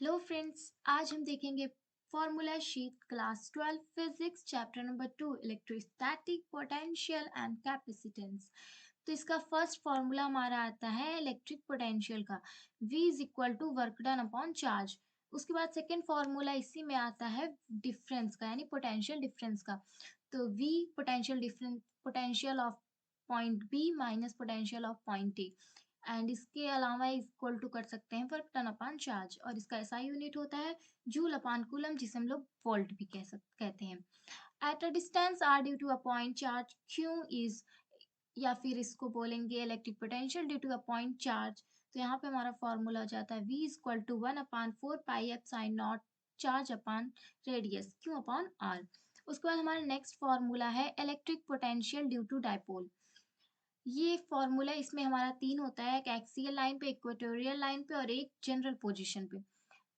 Hello friends, आज हम देखेंगे formula sheet class 12 physics chapter number 2 electrostatic potential and capacitance. तो इसका फर्स्ट फॉर्मूला हमारा आता है इलेक्ट्रिक पोटेंशियल का, V is equal to work done upon charge. उसके बाद सेकेंड फॉर्मूला इसी में आता है डिफरेंस का, यानी पोटेंशियल डिफरेंस का। तो V potential difference, potential of point B minus potential of point A, and इसके अलावा इक्वल टू कर सकते हैं वर्क टन अपान चार्ज, और इसका ऐसा यूनिट होता है जूल अपान कूलम, जिसे हम लोग वोल्ट भी कहते हैं। At a distance R due to a point charge Q is, या फिर इसको बोलेंगे electric potential due to a point charge. तो यहाँ पे हमारा फॉर्मूला हो जाता है V is equal to 1/4 pi epsilon naught charge upon radius Q upon R. उसके बाद हमारा नेक्स्ट फॉर्मूला है electric potential due to dipole. ये फॉर्मूला इसमें हमारा तीन होता है, एक एक्सियल लाइन पे, इक्वेटोरियल लाइन पे और एक जनरल पोजीशन पे।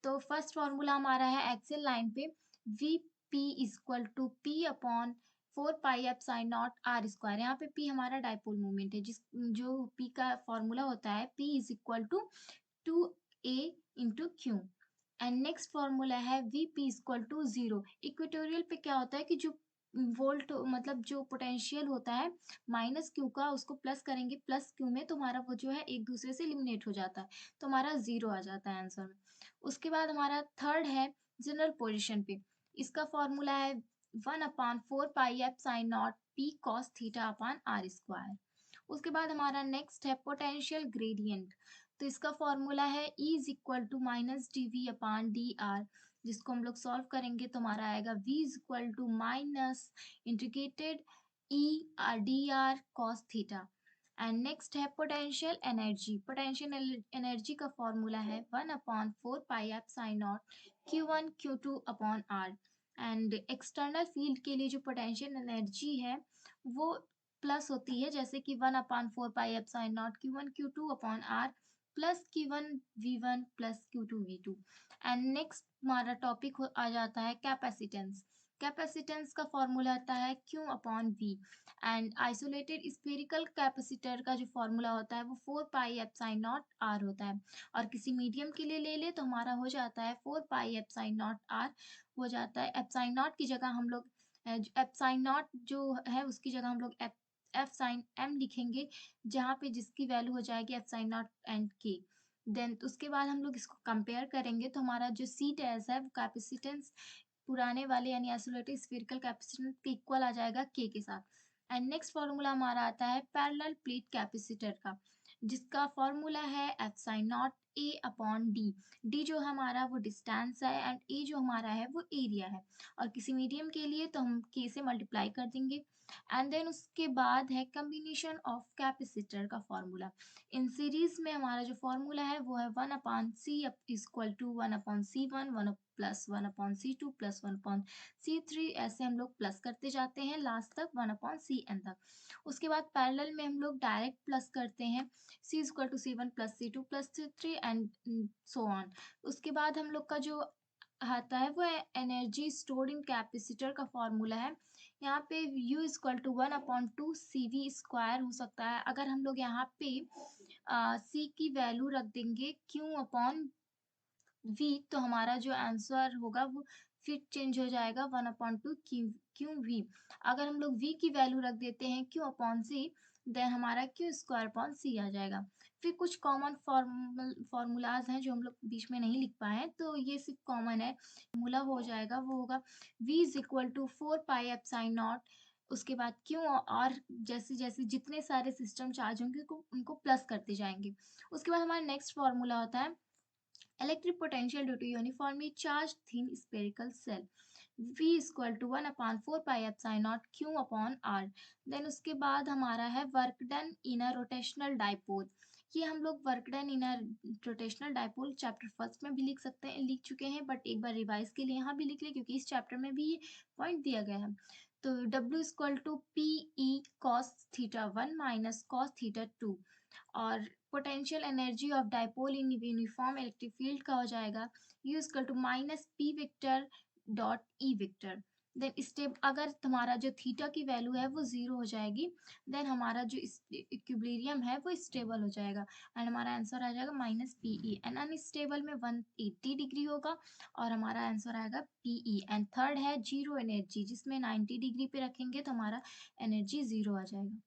तो फर्स्ट फॉर्मूला हमारा है एक्सियल लाइन पे, V P equal to P upon 4 pi epsilon naught R square. यहाँ पे पी हमारा डाइपोल मोमेंट है, जिस जो पी का फॉर्मूला होता है P is equal to 2a into Q. And next formula है V P equal to zero. Equatorial पे क्या होता है कि जो वोल्ट मतलब जो पोटेंशियल होता है माइनस क्यू का, उसको प्लस करेंगे प्लस क्यू में, तो हमारा वो जो है एक दूसरे से एलिमिनेट हो जाता है, तो हमारा जीरो आ जाता है आंसर में। उसके बाद हमारा थर्ड है जनरल पोजिशन पे। इसका फॉर्मूला है 1/4 pi epsilon naught P cos theta upon R square. उसके बाद हमारा नेक्स्ट है पोटेंशियल ग्रेडियंट। तो इसका फॉर्मूला है E is equal to minus D V upon D R, जिसको हम लोग सॉल्व करेंगे तो हमारा आएगा V is equal to minus integrated E D R cos theta. And next है पोटेंशियल एनर्जी। पोटेंशियल एनर्जी का फॉर्मूला है 1/4 pi epsilon naught Q1 Q2 upon R. And external field के लिए जो पोटेंशियल एनर्जी है वो प्लस होती है, जैसे कि 1/4 pi epsilon naught Q1 Q2 upon R plus Q1 V1 plus Q2 V2। And next हमारा टॉपिक आ जाता है कैपेसिटेंस। कैपेसिटेंस का फॉर्मूला आता है Q upon V। And isolated spherical capacitor का जो फॉर्मूला होता है वो 4 पाई एप्सिलॉन नॉट आर होता है, और किसी मीडियम के लिए ले ले तो हमारा हो जाता है 4 पाई एप्सिलॉन नॉट आर हो जाता है। एप्सिलॉन नॉट की जगह हम लोग एप्सिलॉन नॉट जो है उसकी जगह हम लोग एफ साइन एम लिखेंगे, जहाँ पे जिसकी वैल्यू हो जाएगी एप्सिलॉन नॉट एंड के। देन उसके बाद हम लोग इसको कंपेयर करेंगे तो हमारा जो सी टेस है वो कैपेसिटेंस पुराने वाले यानी आइसोलेटेड स्फेरिकल कैपेसिटेंस के इक्वल आ जाएगा के साथ। एंड नेक्स्ट फॉर्मूला हमारा आता है पैरेलल प्लेट कैपेसिटर का, जिसका फॉर्मूला है epsilon not a upon D. D जो हमारा वो डिस्टेंस है एंड ए जो हमारा है वो एरिया है, और किसी मीडियम के लिए तो हम के से मल्टीप्लाई कर देंगे। एंड देन उसके बाद है कम्बिनेशन ऑफ कैपेसिटर का फॉर्मूला। इन सीरीज में हमारा जो फॉर्मूला है वो है 1/C equal to 1/C1 1 plus 1/C2 plus 1/C3, ऐसे हम लोग प्लस करते जाते हैं लास्ट तक 1/CN तक। उसके बाद पैरेलल में हम लोग डायरेक्ट प्लस करते हैं, C equal to C1 plus C2 plus C3 and so on. उसके बाद हम लोग का जो आता है वो एनर्जी स्टोर्ड इन कैपेसिटर का फॉर्मूला है। यहाँ पे U equal to 1/2 CV square हो सकता है, अगर हम लोग यहाँ पे C की वैल्यू रख देंगे Q अपॉन V, तो हमारा जो आंसर होगा वो फिर चेंज हो जाएगा 1/2 क्यू वी। अगर हम लोग V की वैल्यू रख देते हैं Q अपॉन C, देन हमारा Q स्क्वायर अपॉन C आ जाएगा। फिर कुछ कॉमन फॉर्मूलाज हैं जो हम लोग बीच में नहीं लिख पाए हैं, तो ये सिर्फ कॉमन है। फॉर्मूला हो जाएगा वो होगा V is equal to 4 pi epsilon naught, उसके बाद क्यों, और जैसे जैसे जितने सारे सिस्टम चार्ज होंगे उनको प्लस करते जाएंगे। उसके बाद हमारा नेक्स्ट फॉर्मूला होता है electric potential due to uniformly charged thin spherical cell, V equal to 1/4 pi epsilon naught Q upon R। Then उसके बाद हमारा है work done in a rotational dipole. ये हम लोग work done in a rotational dipole chapter first में भी लिख सकते हैं, लिख चुके हैं, बट एक बार रिवाइज के लिए यहाँ भी लिख लें क्योंकि इस चैप्टर में भी ये पॉइंट दिया गया है। तो W equal to P E cos theta 1 minus cos theta 2, और potential energy of dipole in uniform electric field का हो जाएगा U equal to minus P vector dot E vector. Then स्टेब अगर तुम्हारा जो थीटा की वैल्यू है वो 0 हो जाएगी, देन हमारा जो इक्विलिब्रियम है वो स्टेबल हो जाएगा एंड हमारा आंसर आ जाएगा -PE एंड अनस्टेबल में 180 डिग्री होगा और हमारा आंसर आएगा PE एंड थर्ड है जीरो एनर्जी जिसमें 90 डिग्री पे रखेंगे तो हमारा एनर्जी 0 आ जाएगा।